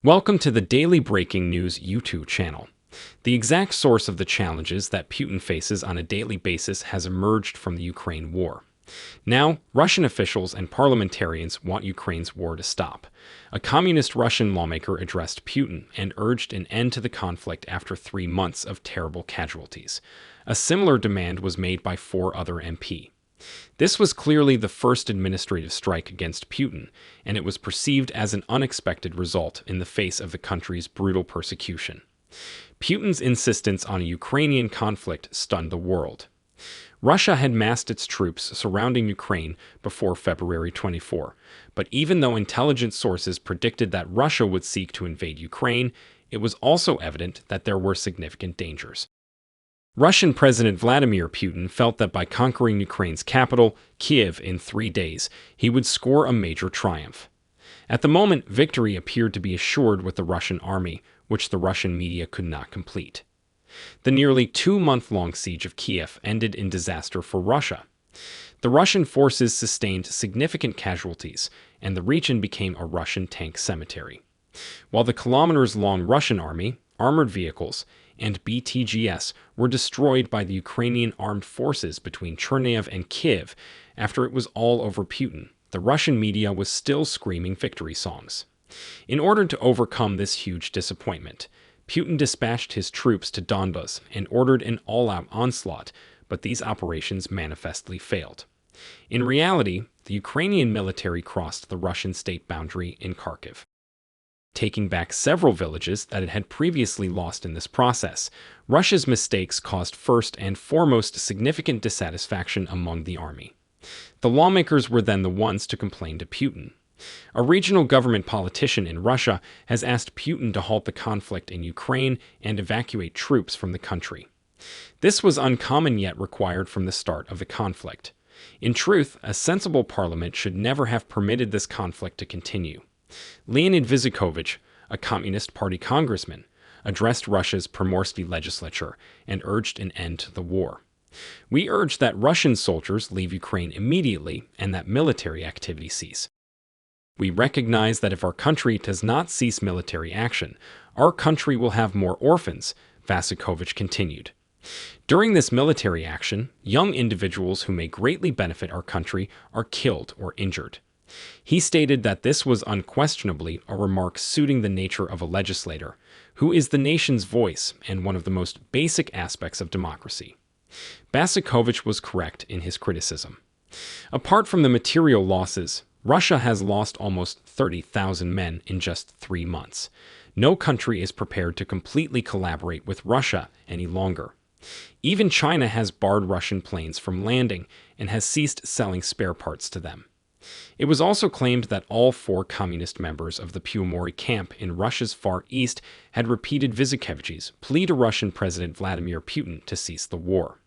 Welcome to the Daily Breaking News YouTube channel. The exact source of the challenges that Putin faces on a daily basis has emerged from the Ukraine war. Now, Russian officials and parliamentarians want Ukraine's war to stop. A communist Russian lawmaker addressed Putin and urged an end to the conflict after 3 months of terrible casualties. A similar demand was made by 4 other MP. This was clearly the first administrative strike against Putin, and it was perceived as an unexpected result in the face of the country's brutal persecution. Putin's insistence on a Ukrainian conflict stunned the world. Russia had massed its troops surrounding Ukraine before February 24, but even though intelligence sources predicted that Russia would seek to invade Ukraine, it was also evident that there were significant dangers. Russian President Vladimir Putin felt that by conquering Ukraine's capital, Kyiv, in 3 days, he would score a major triumph. At the moment, victory appeared to be assured with the Russian army, which the Russian media could not complete. The nearly 2-month-long siege of Kyiv ended in disaster for Russia. The Russian forces sustained significant casualties, and the region became a Russian tank cemetery. While the kilometers-long Russian army, armored vehicles, and BTGs were destroyed by the Ukrainian armed forces between Chernihiv and Kyiv after it was all over Putin, the Russian media was still screaming victory songs. In order to overcome this huge disappointment, Putin dispatched his troops to Donbas and ordered an all-out onslaught, but these operations manifestly failed. In reality, the Ukrainian military crossed the Russian state boundary in Kharkiv, taking back several villages that it had previously lost in this process. Russia's mistakes caused first and foremost significant dissatisfaction among the army. The lawmakers were then the ones to complain to Putin. A regional government politician in Russia has asked Putin to halt the conflict in Ukraine and evacuate troops from the country. This was uncommon yet required from the start of the conflict. In truth, a sensible parliament should never have permitted this conflict to continue. Leonid Vyzukovich, a Communist Party congressman, addressed Russia's Primorsky legislature and urged an end to the war. "We urge that Russian soldiers leave Ukraine immediately and that military activity cease. We recognize that if our country does not cease military action, our country will have more orphans," Vyzukovich continued. "During this military action, young individuals who may greatly benefit our country are killed or injured." He stated that this was unquestionably a remark suiting the nature of a legislator, who is the nation's voice and one of the most basic aspects of democracy. Vyzukovich was correct in his criticism. Apart from the material losses, Russia has lost almost 30,000 men in just 3 months. No country is prepared to completely collaborate with Russia any longer. Even China has barred Russian planes from landing and has ceased selling spare parts to them. It was also claimed that all 4 communist members of the Puomori camp in Russia's Far East had repeated Vyzukovich's plea to Russian President Vladimir Putin to cease the war.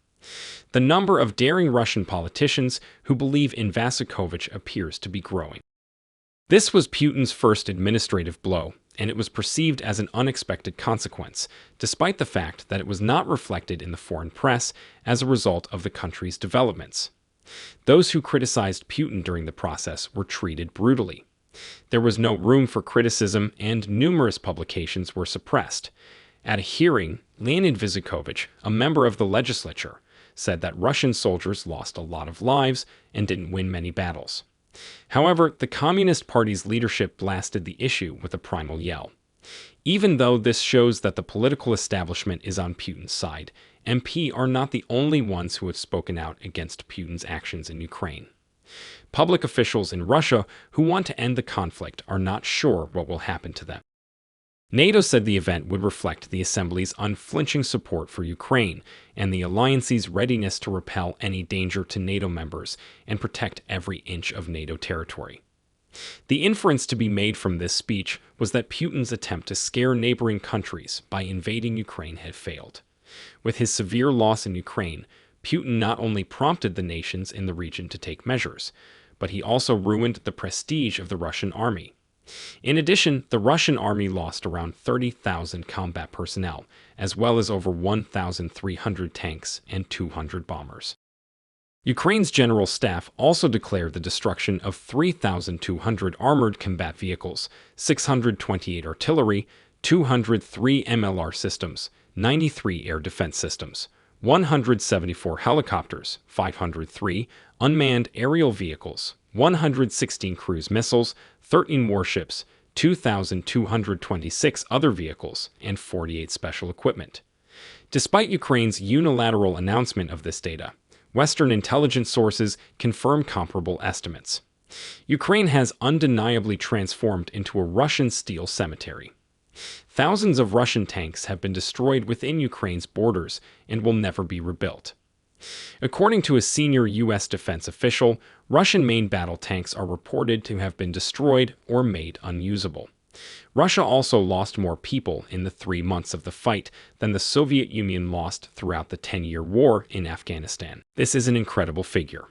The number of daring Russian politicians who believe in Vyzukovich appears to be growing. This was Putin's first administrative blow, and it was perceived as an unexpected consequence, despite the fact that it was not reflected in the foreign press as a result of the country's developments. Those who criticized Putin during the process were treated brutally. There was no room for criticism, and numerous publications were suppressed. At a hearing, Leonid Vyzukovich, a member of the legislature, said that Russian soldiers lost a lot of lives and didn't win many battles. However, the Communist Party's leadership blasted the issue with a primal yell. Even though this shows that the political establishment is on Putin's side, MP are not the only ones who have spoken out against Putin's actions in Ukraine. Public officials in Russia who want to end the conflict are not sure what will happen to them. NATO said the event would reflect the Assembly's unflinching support for Ukraine and the alliance's readiness to repel any danger to NATO members and protect every inch of NATO territory. The inference to be made from this speech was that Putin's attempt to scare neighboring countries by invading Ukraine had failed. With his severe loss in Ukraine, Putin not only prompted the nations in the region to take measures, but he also ruined the prestige of the Russian army. In addition, the Russian army lost around 30,000 combat personnel, as well as over 1,300 tanks and 200 bombers. Ukraine's general staff also declared the destruction of 3,200 armored combat vehicles, 628 artillery, 203 MLR systems, 93 air defense systems, 174 helicopters, 503 unmanned aerial vehicles, 116 cruise missiles, 13 warships, 2,226 other vehicles, and 48 special equipment. Despite Ukraine's unilateral announcement of this data, Western intelligence sources confirm comparable estimates. Ukraine has undeniably transformed into a Russian steel cemetery. Thousands of Russian tanks have been destroyed within Ukraine's borders and will never be rebuilt. According to a senior U.S. defense official, Russian main battle tanks are reported to have been destroyed or made unusable. Russia also lost more people in the 3 months of the fight than the Soviet Union lost throughout the 10-year war in Afghanistan. This is an incredible figure.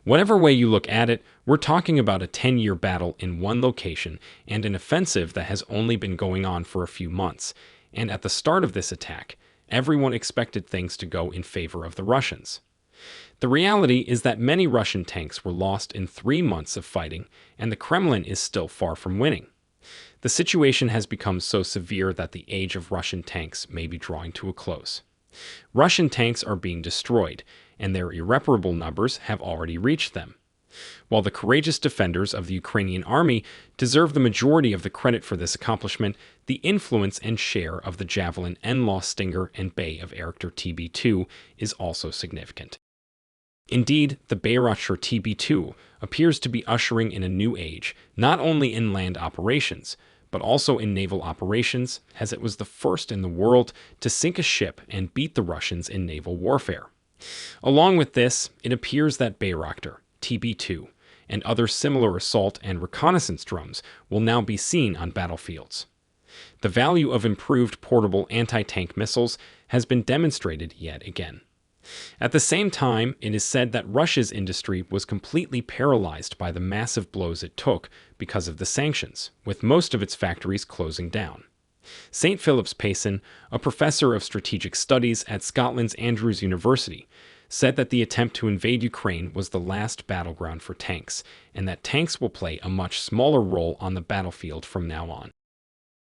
Whatever way you look at it, we're talking about a 10-year battle in one location and an offensive that has only been going on for a few months. And at the start of this attack, everyone expected things to go in favor of the Russians. The reality is that many Russian tanks were lost in 3 months of fighting, and the Kremlin is still far from winning. The situation has become so severe that the age of Russian tanks may be drawing to a close. Russian tanks are being destroyed, and their irreparable numbers have already reached them. While the courageous defenders of the Ukrainian army deserve the majority of the credit for this accomplishment, the influence and share of the Javelin NLAW Stinger and Bay of Erector TB2 is also significant. Indeed, the Bayraktar TB2 appears to be ushering in a new age, not only in land operations, but also in naval operations, as it was the first in the world to sink a ship and beat the Russians in naval warfare. Along with this, it appears that Bayraktar, TB2, and other similar assault and reconnaissance drones will now be seen on battlefields. The value of improved portable anti-tank missiles has been demonstrated yet again. At the same time, it is said that Russia's industry was completely paralyzed by the massive blows it took because of the sanctions, with most of its factories closing down. St. Philip's Payson, a professor of strategic studies at Scotland's Andrews University, said that the attempt to invade Ukraine was the last battleground for tanks, and that tanks will play a much smaller role on the battlefield from now on.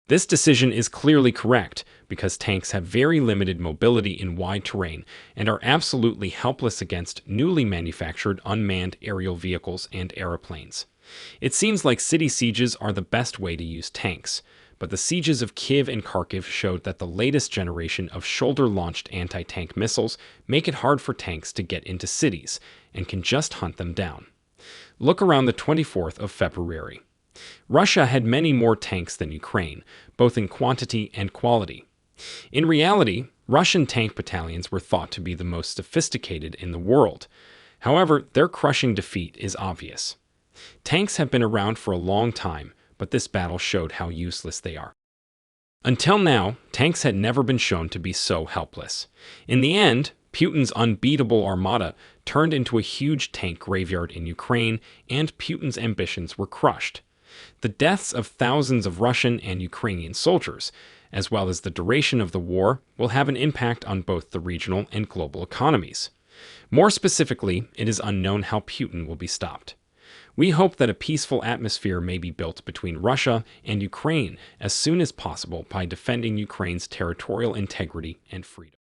This decision is clearly correct, because tanks have very limited mobility in wide terrain and are absolutely helpless against newly manufactured unmanned aerial vehicles and aeroplanes. It seems like city sieges are the best way to use tanks, but the sieges of Kyiv and Kharkiv showed that the latest generation of shoulder-launched anti-tank missiles make it hard for tanks to get into cities and can just hunt them down. Look around the 24th of February. Russia had many more tanks than Ukraine, both in quantity and quality. In reality, Russian tank battalions were thought to be the most sophisticated in the world. However, their crushing defeat is obvious. Tanks have been around for a long time, but this battle showed how useless they are. Until now, tanks had never been shown to be so helpless. In the end, Putin's unbeatable armada turned into a huge tank graveyard in Ukraine, and Putin's ambitions were crushed. The deaths of thousands of Russian and Ukrainian soldiers, as well as the duration of the war, will have an impact on both the regional and global economies. More specifically, it is unknown how Putin will be stopped. We hope that a peaceful atmosphere may be built between Russia and Ukraine as soon as possible by defending Ukraine's territorial integrity and freedom.